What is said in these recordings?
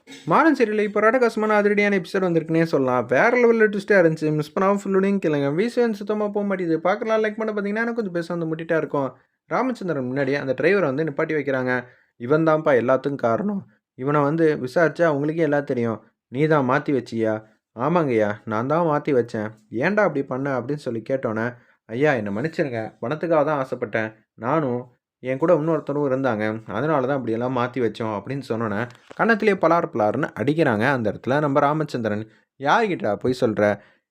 மாறன் சீரியல்ல இப்போ ராடகாசமான அதிரடியான எபிசோட் வந்திருக்குன்னே சொல்லலாம். வேற லெவல்ல ட்விஸ்ட்டா இருந்துச்சு. மிஸ் பண்ணாம ஃபுல்லோடையும் கேளுங்க. வீசன் சுத்தமா போ மாட்டேங்குது. பார்க்கலாம் லைக் பண்ண பார்த்தீங்கன்னா, எனக்கு கொஞ்சம் பேச வந்து முட்டிட்டா இருக்கும். ராமச்சந்திரன் முன்னாடி அந்த டிரைவர வந்து நிப்பாட்டி வைக்கிறாங்க. இவன் தான்ப்பா எல்லாத்துக்கும் காரணம். இவன வந்து விசாரிச்சா உங்களுக்கே எல்லாம் தெரியும். நீ தான் மாத்தி வச்சியா? ஆமாங்கய்யா. நான் தான் மாத்தி வச்சேன். ஏன்டா அப்படி பண்ண? அப்படின்னு சொல்லி கேட்டோனே, ஐயா என்ன மன்னிச்சிருங்க. பணத்துக்காக தான் ஆசைப்பட்டேன். நானும் என் கூட இன்னொருத்தரும் இருந்தாங்க. அதனால தான் அப்படியெல்லாம் மாத்தி வச்சோம் அப்படின்னு சொன்னோனே, கன்னத்திலேயே பலார் பலார்ன்னு அடிக்கிறாங்க அந்த இடத்துல நம்ம ராமச்சந்திரன். யார்கிட்டடா பொய் சொல்ற?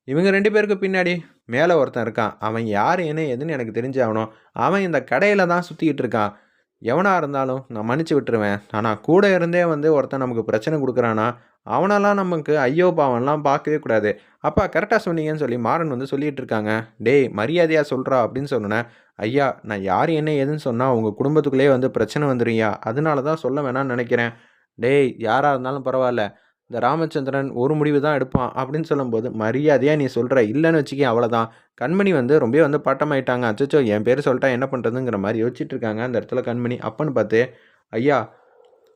இவங்க 2 பேருக்கு பின்னாடி மேல ஒருத்தன் இருக்கான். அவன் யாரு என்ன ஏதுன்னு எனக்கு தெரிஞ்சாகணும். அவன் இந்த கடையில தான் சுத்திக்கிட்டு இருக்கான். எவனா இருந்தாலும் நான் மன்னிச்சு விட்டுருவேன். ஆனா கூட இருந்தே வந்து ஒருத்தன் நமக்கு பிரச்சனை குடுக்குறான்னா, அவனெல்லாம் நமக்கு ஐயோ பாவம்லாம் பார்க்கவே கூடாது. அப்பா கரெக்ட்டா சொன்னீங்கன்னு சொல்லி மாறன் வந்து சொல்லிட்டு இருக்காங்க. டேய் மரியாதையா சொல்றா அப்படின்னு சொன்னோனே, ஐயா நான் யார் என்ன ஏதுன்னு சொன்னா உங்க குடும்பத்துக்குள்ளேயே வந்து பிரச்சனை வந்துரும்யா. அதனால தான் சொல்ல வேணாம்னு நெனைக்கிறேன். டேய்! யாரா இருந்தாலும் பரவால்ல. இந்த ராமச்சந்திரன் ஒரு முடிவு தான் எடுப்பான் அப்படின்னு சொல்லும்போது, மரியாதையா நீ சொல்ற. இல்லன்னு வச்சுக்கயேன் அவ்வளோதான். கண்மணி வந்து ரொம்பவே வந்து பட்டமாயிட்டாங்க. அச்சச்சோ! என் பேரு சொல்ட்டா என்ன பண்றதுங்கிற மாரி யோசிச்சுட்டு இருக்காங்க அந்த இடத்துல கண்மணி. அப்பன்னு பார்த்து, ஐயா!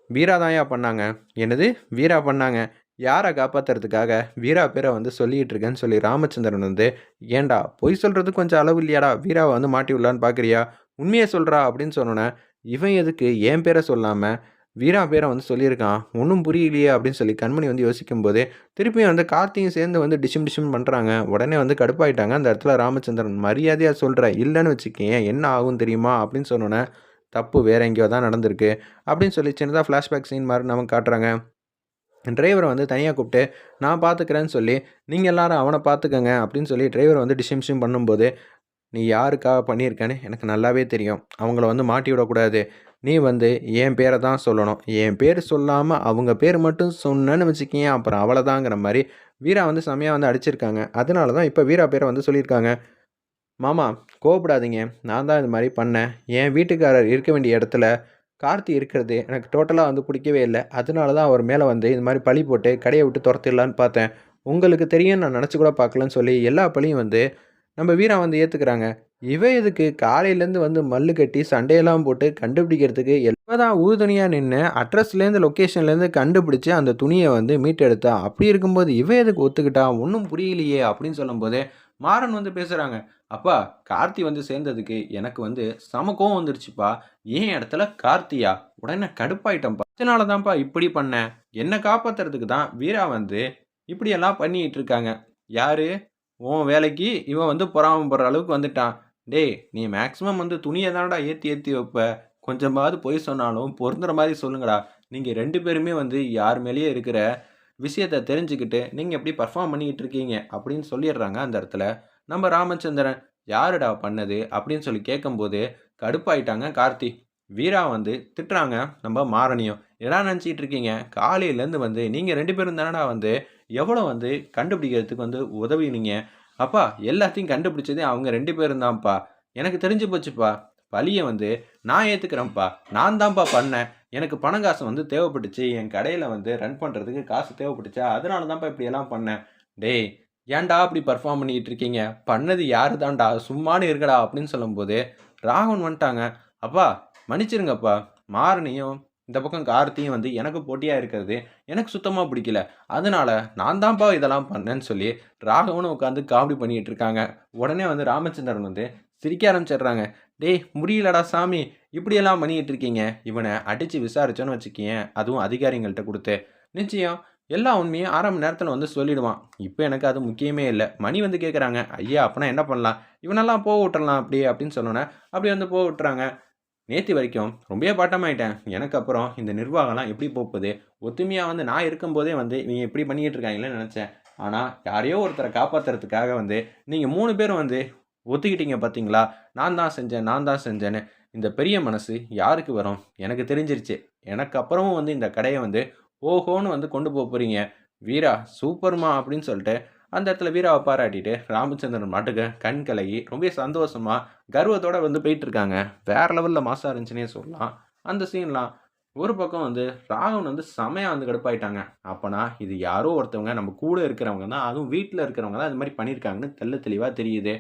வீரா தான்யா பண்ணாங்க. என்னது? வீரா பண்ணாங்க. யார காப்பாத்துறதுக்காக வீரா பேர வந்து சொல்லிட்டு இருக்கேன்னு சொல்லி ராமச்சந்திரன் வந்து, ஏன்டா பொய் சொல்றதுக்கு கொஞ்சம் அளவு இல்லையாடா? வீராவ வந்து மாட்டி விடலான்னு பார்க்குறியா? உண்மைய சொல்றா அப்படின்னு சொன்னோனே, இவன் எதுக்கு என் பேர சொல்லாம வீரா பேர வந்து சொல்லியிருக்கான். ஒண்ணும் புரியலையே அப்படின்னு சொல்லி கண்மணி வந்து யோசிக்கும்போதே, திருப்பியும் வந்து கார்த்தியும் சேர்ந்து வந்து டிஷும் டிஷும் பண்றாங்க. உடனே வந்து கடுப்பாயிட்டாங்க. அந்த இடத்துல ராமச்சந்திரன் மரியாதையா சொல்றேன். இல்லன்னு வச்சுக்கயேன் என்ன ஆகும் தெரியுமா? அப்படின்னு சொன்னோனே, தப்பு வேற எங்கேயோ தான் நடந்திருக்கு. அப்படின்னு சொல்லி சின்னதா ஃப்ளாஷ்பேக் சீன் மாரி நமக்கு காட்டுறாங்க. டிரைவர வந்து தனியா கூப்பிட்டு, நான் பார்த்துக்கிறேன்னு சொல்லி, நீங்க எல்லாரும் அவன பார்த்துக்கங்க அப்படின்னு சொல்லி டிரைவர வந்து டிஷும் டிஷும் பண்ணும்போது, நீ யாருக்காக பண்ணியிருக்கன்னு எனக்கு நல்லாவே தெரியும். அவங்கள வந்து மாட்டி விடக்கூடாது. நீ வந்து என் பேர தான் சொல்லணும். என் பேர் சொல்லாம அவங்க பேர் மட்டும் சொன்னேன்னு வச்சுக்கயேன், அப்புறம் அவ்வளதாங்கிற மாரி வீரா வந்து செம்மையா வந்து அடிச்சிருக்காங்க. அதனால தான் இப்ப வீரா பேர வந்து சொல்லியிருக்காங்க. மாமா கோவப்படாதீங்க. நான் தான் இது மாரி பண்ணேன். என் வீட்டுக்காரர் இருக்க வேண்டிய இடத்துல கார்த்தி இருக்கிறது எனக்கு டோட்டலா வந்து பிடிக்கவே இல்ல. அதனால தான் அவர் மேல வந்து இது மாரி பழி போட்டு கடைய விட்டு தொரத்திடலான்னு பார்த்தேன். உங்களுக்கு தெரியும்னு நான் நெனச்சு கூட பார்க்கலன்னு சொல்லி எல்லா பழியும் வந்து நம்ம வீரா வந்து ஏத்துக்கிறாங்க. இவன் எதுக்கு காலையிலேருந்து வந்து மல்லு கட்டி சண்டையெல்லாம் போட்டு கண்டுபிடிக்கிறதுக்கு இவ தான் உறுதுணையா நின்னு அட்ரஸ்லேருந்து லொக்கேஷன்லேருந்து கண்டுபிடிச்சு அந்த துணிய வந்து மீட்டெடுத்தா. அப்படி இருக்கும்போது இவ எதுக்கு ஒத்துக்கிட்டா? ஒண்ணும் புரியலையே! அப்படின்னு சொல்லும்போதே மாறன் வந்து பேசுறாங்க. அப்பா கார்த்தி வந்து சேர்ந்ததுக்கு எனக்கு வந்து செம கோவம் வந்துருச்சுப்பா. என் இடத்துல கார்த்தியா? உடனே கடுப்பாயிட்டேன்ப்பா. இதனால தான்ப்பா இப்படி பண்ணேன். என்ன காப்பாத்துறதுக்கு தான் வீரா வந்து இப்படியெல்லாம் பண்ணிட்டு இருக்காங்க. யாரு? உன் வேலைக்கு இவன் வந்து பொறாமப்படுற அளவுக்கு வந்துட்டான். டேய்! நீ மேக்ஸிமம் வந்து துணிய தானடா ஏத்தி ஏத்தி வைப்ப. கொஞ்சமாவது பொய் சொன்னாலும் பொருந்துற மாரி சொல்லுங்கடா. நீங்க 2 பேருமே வந்து யார் மேலயே இருக்கிற விஷயத்த தெரிஞ்சுக்கிட்டு, நீங்க எப்படி பெர்ஃபார்ம் பண்ணிக்கிட்டு இருக்கீங்க அப்படின்னு சொல்லிடுறாங்க அந்த இடத்துல. நம்ம ராமச்சந்திரன், "யாருடா பண்ணது?" அப்படின்னு சொல்லி கேட்கும்போது, கடுப்பாயிட்டாங்க கார்த்தி. வீரா வந்து திட்டுறாங்க நம்ம மாறனையும். "என்னடா நெனச்சுக்கிட்டு இருக்கீங்க? காலையிலேருந்து வந்து நீங்க 2 பேரும் தானடா வந்து எவ்வளோ வந்து கண்டுபிடிக்கிறதுக்கு வந்து உதவினீங்க. அப்பா எல்லாத்தையும் கண்டுபிடிச்சதே அவங்க 2 பேரும் தான்ப்பா. எனக்கு தெரிஞ்சு போச்சுப்பா. பழிய வந்து நான் ஏத்துக்கிறேன்ப்பா. நான் தான்ப்பா பண்ணேன். எனக்கு பணம் காசு வந்து தேவைப்பட்டுச்சு. என் கடையில வந்து ரன் பண்றதுக்கு காசு தேவைப்பட்டுச்சா, அதனால தான்ப்பா இப்படியெல்லாம் பண்ணேன். டேய்! ஏன்டா இப்படி பெர்ஃபார்ம் பண்ணிக்கிட்டு இருக்கீங்க? பண்ணது யாரு தான்டா? சும்மானு இருங்கடா அப்படின்னு சொல்லும்போது, ராகவன் வந்துட்டாங்க. அப்பா மன்னிச்சிருங்கப்பா. மாறனையும் இந்த பக்கம் கார்த்தியும் வந்து எனக்கு போட்டியா இருக்கிறது எனக்கு சுத்தமா பிடிக்கல. அதனால நான் தான்ப்பா இதெல்லாம் பண்ணேன்னு சொல்லி ராகவனும் உட்காந்து காமெடி பண்ணிட்டு இருக்காங்க. உடனே வந்து ராமச்சந்திரன் வந்து சிரிக்க ஆரம்பிச்சிடுறாங்க. டேய் முடியலடா சாமி! இப்படியெல்லாம் பண்ணிட்டு இருக்கீங்க. இவன அடிச்சு விசாரிச்சோன்னு வச்சுக்கயேன், அதுவும் அதிகாரிங்கள்ட்ட குடுத்து, நிச்சயம் எல்லா உண்மையும் 1/2 மணி நேரத்தில வந்து சொல்லிடுவான். இப்ப எனக்கு அது முக்கியமே இல்ல. மணி வந்து கேட்குறாங்க. ஐயா! அப்பன்னா என்ன பண்ணலாம்? இவனெல்லாம் போக விட்டுறலாம் அப்படியே அப்படின்னு சொன்னோனே, அப்படியே வந்து போக விட்டுறாங்க. நேத்து வரைக்கும் ரொம்பவே பாட்டமாயிட்டேன். எனக்கு அப்புறம் இந்த நிர்வாகம்லாம் எப்படி போப்போது? ஒத்துமையா வந்து நான் இருக்கும்போதே வந்து இவங்க இப்படி பண்ணிட்டு இருக்காங்களேன்னு நெனச்சேன். ஆனா, யாரையோ ஒருத்தர காப்பாத்துறதுக்காக வந்து நீங்க 3 பேரும் வந்து ஒத்துக்கிட்டீங்க பார்த்தீங்களா? நான் தான் செஞ்சேன், நான் தான் செஞ்சேன்னு. இந்த பெரிய மனசு யாருக்கு வரும்? எனக்கு தெரிஞ்சிருச்சு. எனக்கு அப்புறமும் வந்து இந்த கடைய வந்து ஓஹோன்னு வந்து கொண்டு போறீங்க. வீரா சூப்பர்மா! அப்படின்னு சொல்லிட்டு அந்த இடத்துல வீராவ பாராட்டிட்டு ராமச்சந்திரன் பாட்டுக்கு கண் கலங்கி ரொம்பவே சந்தோஷமா கர்வத்தோட வந்து போயிட்டுருக்காங்க. வேற லெவல்ல மாஸா இருந்துச்சுன்னே சொல்லலாம். அந்த சீன்லாம். ஒரு பக்கம் வந்து ராகவன் வந்து செமையா வந்து கடுப்பாயிட்டாங்க. அப்பன்னா இது யாரோ ஒருத்தவங்க நம்ம கூட இருக்கிறவங்க தான், அதுவும் வீட்ல இருக்கிறவங்க தான் இது மாரி பண்ணியிருக்காங்கன்னு தெள்ள தெளிவா தெரியுது.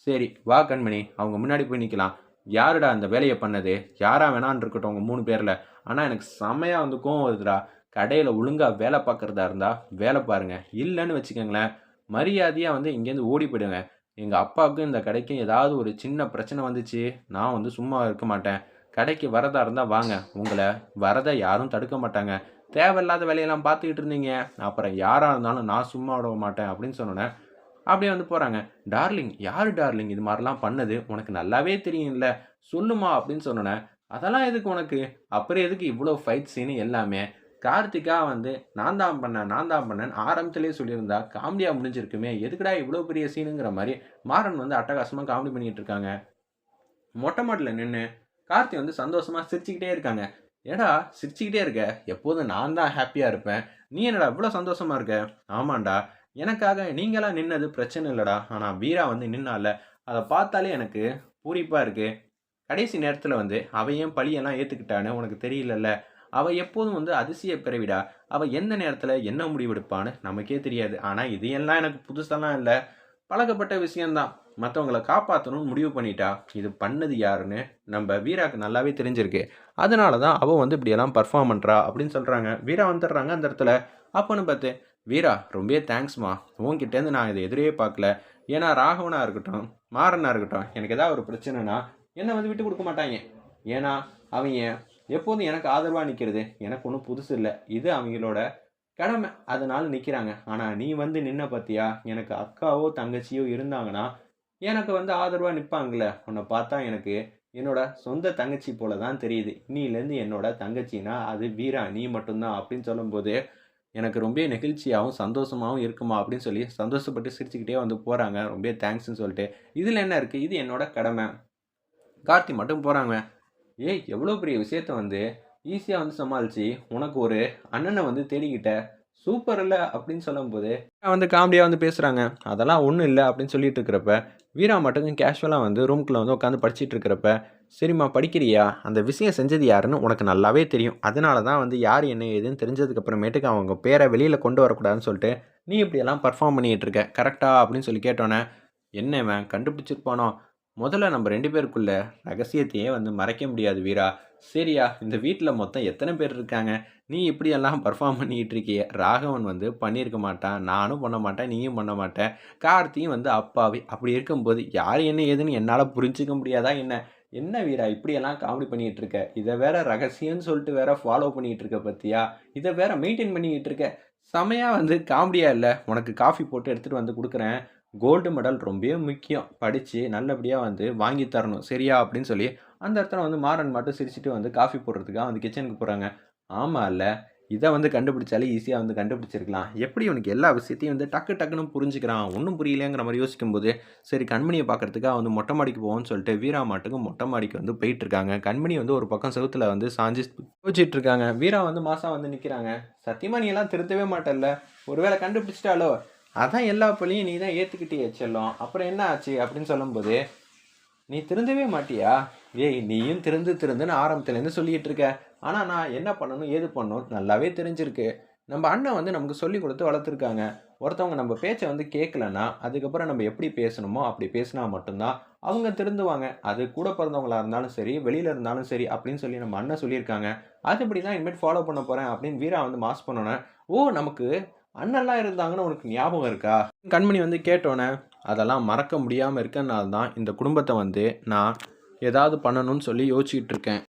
சரி, வா கண்மணி அவங்க முன்னாடி போய் நிக்கலாம். யாருடா அந்த வேலைய பண்ணது? யாரா வேணான்னு இருக்கட்டும் உங்க 3 பேர்ல. ஆனா எனக்கு செமையா வந்து கோவம் வருதுடா. கடையில் ஒழுங்காக வேலை பார்க்குறதா இருந்தால் வேலை பாருங்கள், இல்லைன்னு வச்சுக்கோங்களேன் மரியாதையாக வந்து இங்கேருந்து ஓடி போயிடுங்க. எங்கள் அப்பாவுக்கும் இந்த கடைக்கும் ஏதாவது ஒரு சின்ன பிரச்சனை வந்துச்சு, நான் வந்து சும்மா இருக்க மாட்டேன். கடைக்கு வரதா இருந்தால் வாங்க, உங்களை வரதை யாரும் தடுக்க மாட்டாங்க. தேவையில்லாத வேலையெல்லாம் பார்த்துக்கிட்டு இருந்தீங்க, அப்புறம் யாராக இருந்தாலும் நான் சும்மா விட மாட்டேன் அப்படின்னு சொன்னோன்னே அப்படியே வந்து போறாங்க. "டார்லிங், யாரு டார்லிங் இது மாரிலாம் பண்ணது? உனக்கு நல்லாவே தெரியும்ல. சொல்லுமா" அப்படின்னு சொன்னோனே, "அதெல்லாம் எதுக்கு உனக்கு? அப்புறம் எதுக்கு இவ்ளோ ஃபைட் சீனு எல்லாமே? கார்த்திகா வந்து நான் தான் பண்ணேன்னு ஆரம்பத்திலேயே சொல்லியிருந்தா காமெடியா முடிஞ்சிருக்குமே. எதுக்குடா இவ்ளோ பெரிய சீனுங்கிற" மாரி மாறன் வந்து அட்டகாசமா காமெடி பண்ணிட்டு இருக்காங்க. மொட்டை மாடில நின்னு கார்த்தி வந்து சந்தோஷமா சிரிச்சுக்கிட்டே இருக்காங்க. "ஏன்டா சிரிச்சுக்கிட்டே இருக்க? எப்போதும் நான் தான் ஹேப்பியா இருப்பேன். நீ என்னடா இவ்ளோ சந்தோஷமா இருக்க?" "ஆமான்டா. எனக்காக நீங்கலாம் நின்னது பிரச்சனை இல்லடா. ஆனா வீரா வந்து நின்னால்ல, அத பார்த்தாலே எனக்கு பூரிப்பா இருக்கு. கடைசி நேரத்தில வந்து அவ ஏன் பழியெல்லாம் ஏத்துக்கிட்டான்னு உனக்கு தெரியலல்ல. அவ எப்போதும் வந்து அதிசய பிறவிடா. அவ எந்த நேரத்தில என்ன முடிவெடுப்பான்னு நமக்கே தெரியாது. ஆனா இது எல்லாம் எனக்கு புதுசாலாம் இல்ல. பழக்கப்பட்ட விஷயம் தான். மத்தவங்கள காப்பாத்தணும்னு முடிவு பண்ணிட்டா. இது பண்ணது யாருன்னு நம்ப வீராக்கு நல்லாவே தெரிஞ்சிருக்கு. அதனால தான் அவ வந்து இப்படியெல்லாம் பெர்ஃபார்ம் பண்றா அப்படின்னு சொல்றாங்க. வீரா வந்துடுறாங்க அந்த இடத்துல. அப்பன்னு பார்த்து, "வீரா ரொம்பவே தேங்க்ஸ்மா. உன்கிட்டேருந்து நான் இத எதிரே பார்க்கல. ஏன்னா ராகவனா இருக்கட்டும், மாறனா இருக்கட்டும், எனக்கு ஏதாவது ஒரு பிரச்சனைனா என்ன வந்து விட்டு குடுக்க மாட்டாய்ங்க. ஏன்னா அவைங்க எப்போதும் எனக்கு ஆதரவா நிக்கிறது எனக்கு ஒண்ணும் புதுசு இல்ல. இது அவைங்களோட கடமை. அதனால நிக்கிறாங்க. ஆனா நீ வந்து நின்ன பாத்தியா? எனக்கு அக்காவோ, தங்கச்சியோ இருந்தாங்கன்னா, எனக்கு வந்து ஆதரவா நிப்பாங்கல்ல. உன்ன பார்த்தா எனக்கு என்னோட சொந்த தங்கச்சி போல தான் தெரியுது. இன்னிலேருந்து என்னோட தங்கச்சின்னா, அது வீரா நீ மட்டும் தான் அப்படின்னு சொல்லும்போது, எனக்கு ரொம்பவே நெகிழ்ச்சியாவும், சந்தோஷமாவும் இருக்குமா அப்படின்னு சொல்லி சந்தோஷப்பட்டு சிரிச்சுக்கிட்டே வந்து போறாங்க. ரொம்பவே தேங்க்ஸ்ன்னு சொல்லிட்டு. இதுல என்ன இருக்கு? இது என்னோட கடமை. கார்த்தி மட்டும் போறாங்க. ஏய்! எவ்வளோ பெரிய விஷயத்த வந்து ஈஸியா வந்து சமாளிச்சு, உனக்கு ஒரு அண்ணன வந்து தேடிக்கிட்ட. சூப்பர்ல அப்படின்னு சொல்லும்போது, வந்து காமெடியா வந்து பேசுறாங்க. அதெல்லாம் ஒண்ணும் இல்ல அப்படின்னு சொல்லிட்டு இருக்கிறப்ப, வீரா மட்டும் கேஷுவலா வந்து ரூம்குள்ள வந்து உட்காந்து படிச்சுட்டு இருக்கிறப்ப, சரிம்மா படிக்கிறியா? அந்த விஷயம் செஞ்சது யாருன்னு உனக்கு நல்லாவே தெரியும். அதனால தான் வந்து யார் என்ன ஏதுன்னு தெரிஞ்சதுக்கு அப்புறமேட்டுக்கு அவங்க பேர வெளியில கொண்டு வரக்கூடாதுன்னு சொல்லிட்டு, நீ இப்படியெல்லாம் பெர்ஃபார்ம் பண்ணிட்டு இருக்க. கரெக்ட்டா? அப்படின்னு சொல்லி கேட்டோனே, என்ன இவன் கண்டுபிடிச்சிருப்பானோ? முதல்ல நம்ம 2 பேருக்குள்ள ரகசியத்தையே வந்து மறைக்க முடியாது வீரா. சரியா? இந்த வீட்ல மொத்தம் எத்தன பேர் இருக்காங்க? நீ இப்படியெல்லாம் பெர்ஃபார்ம் பண்ணிட்டு இருக்கியே! ராகவன் வந்து பண்ணியிருக்க மாட்டான். நானும் பண்ண மாட்டேன். நீயும் பண்ண மாட்ட. கார்த்தியும் வந்து அப்பாவி. அப்படி இருக்கும்போது யார் என்ன ஏதுன்னு என்னால புரிஞ்சுக்க முடியாதா என்ன? என்ன வீரா இப்படியெல்லாம் காமெடி பண்ணிட்டு இருக்க? இத வேற ரகசியம்னு சொல்லிட்டு வேற ஃபாலோ பண்ணிட்டு இருக்க பாத்தியா? இத வேற மெயின்டெயின் பண்ணிக்கிட்டு இருக்க. செமையா வந்து காமெடியா இல்ல? உனக்கு காஃபி போட்டு எடுத்துட்டு வந்து குடுக்குறேன். கோல்டு மெடல் ரொம்பவே முக்கியம். படிச்சு நல்லபடியா வந்து வாங்கி தரணும். சரியா? அப்படின்னு சொல்லி அந்த இடத்துல வந்து மாறன் மட்டும் சிரிச்சுட்டு வந்து காஃபி போடுறதுக்காக வந்து கிச்சனுக்கு போறாங்க. ஆமால்ல. இத வந்து கண்டுபிடிச்சாலே ஈஸியா வந்து கண்டுபிடிச்சிருக்கலாம். எப்படி இவனுக்கு எல்லா விஷயத்தையும் வந்து டக்கு டக்குன்னு புரிஞ்சுக்கிறான். ஒண்ணும் புரியலங்கிற மாரி யோசிக்கும்போது, சரி கண்மணிய பார்க்கறதுக்காக வந்து மொட்டை மாடிக்கு போவோம்ன்னு சொல்லிட்டு வீரா மாட்டுக்கு மொட்டை மாடிக்கு வந்து போயிட்டுருக்காங்க. கண்மணி வந்து ஒரு பக்கம் செவுத்துல வந்து சாஞ்சு யோசிச்சுட்டு இருக்காங்க. வீரா வந்து மாசா வந்து நிக்கிறாங்க. சத்தியமா நீ எல்லாம் திருந்தவே மாட்டல்ல? ஒருவேள கண்டுபிடிச்சிட்டாளோ? அதான் எல்லா பழியும் நீ தான் ஏத்துக்கிட்டியே செல்லம். அப்புறம் என்ன ஆச்சு? அப்படின்னு சொல்லும்போது, நீ திருந்தவே மாட்டியா? ஏய் நீயும் திருந்துன்னு ஆரம்பத்துலேருந்து சொல்லிட்டு இருக்க. ஆனா நான் என்ன பண்ணணும், ஏது பண்ணணும் நல்லாவே தெரிஞ்சிருக்கு. நம்ம அண்ணன் வந்து நமக்கு சொல்லிக் குடுத்து வளர்த்துருக்காங்க. ஒருத்தவங்க நம்ம பேச்ச வந்து கேட்கலன்னா, அதுக்கப்புறம் நம்ம எப்படி பேசணுமோ அப்படி பேசினா மட்டும் தான் அவங்க திருந்துவாங்க. அது கூட பிறந்தவங்களா இருந்தாலும் சரி, வெளியில இருந்தாலும் சரி அப்படின்னு சொல்லி நம்ம அண்ணன் சொல்லியிருக்காங்க. அதுபடி தான் இனிமேட்டு ஃபாலோ பண்ண போறேன் அப்படின்னு வீரா வந்து மாஸ் பண்ணோனே, ஓ! நமக்கு அண்ணன்லாம் இருந்தாங்கன்னு உனக்கு ஞாபகம் இருக்கா? கண்மணி வந்து கேட்டோனே, அதெல்லாம் மறக்க முடியாம இருக்கனால தான் இந்த குடும்பத்த வந்து நான் ஏதாவது பண்ணணும்னு சொல்லி யோசிச்சுட்டு இருக்கேன்.